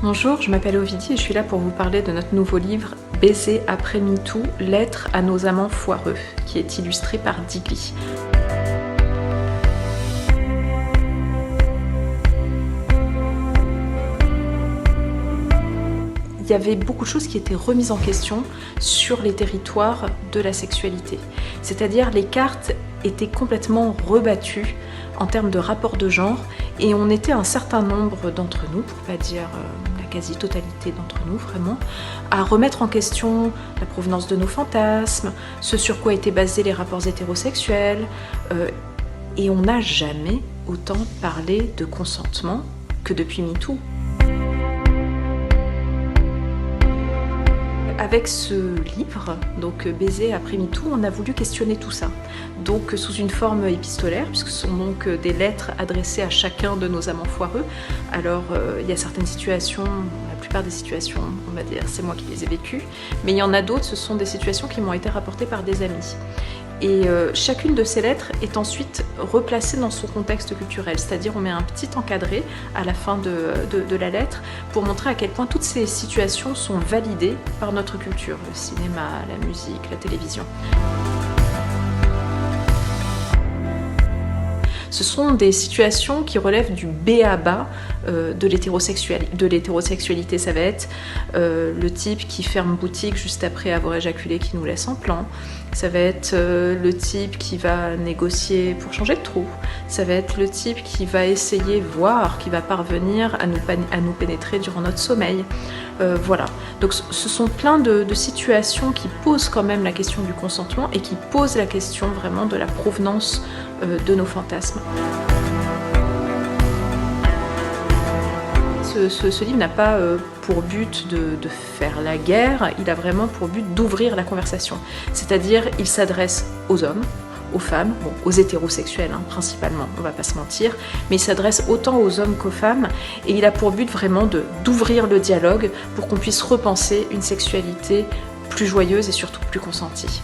Bonjour, je m'appelle Ovidie et je suis là pour vous parler de notre nouveau livre « Baiser après MeToo, lettres à nos amants foireux » qui est illustré par Digli. Il y avait beaucoup de choses qui étaient remises en question sur les territoires de la sexualité. C'est-à-dire les cartes étaient complètement rebattues en termes de rapport de genre et on était un certain nombre d'entre nous, pour pas dire la quasi-totalité d'entre nous vraiment, à remettre en question la provenance de nos fantasmes, ce sur quoi étaient basés les rapports hétérosexuels, et on n'a jamais autant parlé de consentement que depuis MeToo. Avec ce livre, donc Baiser après MeToo, on a voulu questionner tout ça. Donc sous une forme épistolaire, puisque ce sont donc des lettres adressées à chacun de nos amants foireux. Alors il y a certaines situations, la plupart des situations, on va dire, c'est moi qui les ai vécues, mais il y en a d'autres, ce sont des situations qui m'ont été rapportées par des amis. Et chacune de ces lettres est ensuite replacée dans son contexte culturel, c'est-à-dire on met un petit encadré à la fin de la lettre pour montrer à quel point toutes ces situations sont validées par notre culture, le cinéma, la musique, la télévision. Ce sont des situations qui relèvent du b.a.-ba de l'hétérosexualité. Ça va être le type qui ferme boutique juste après avoir éjaculé, qui nous laisse en plan. Ça va être le type qui va négocier pour changer de trou. Ça va être le type qui va essayer, voire qui va parvenir à nous pénétrer durant notre sommeil. Voilà. Donc ce sont plein de situations qui posent quand même la question du consentement et qui posent la question vraiment de la provenance de nos fantasmes. Ce livre n'a pas pour but de faire la guerre, il a vraiment pour but d'ouvrir la conversation. C'est-à-dire, il s'adresse aux hommes, aux femmes, bon, aux hétérosexuels principalement, on va pas se mentir, mais il s'adresse autant aux hommes qu'aux femmes, et il a pour but vraiment d'ouvrir le dialogue pour qu'on puisse repenser une sexualité plus joyeuse et surtout plus consentie.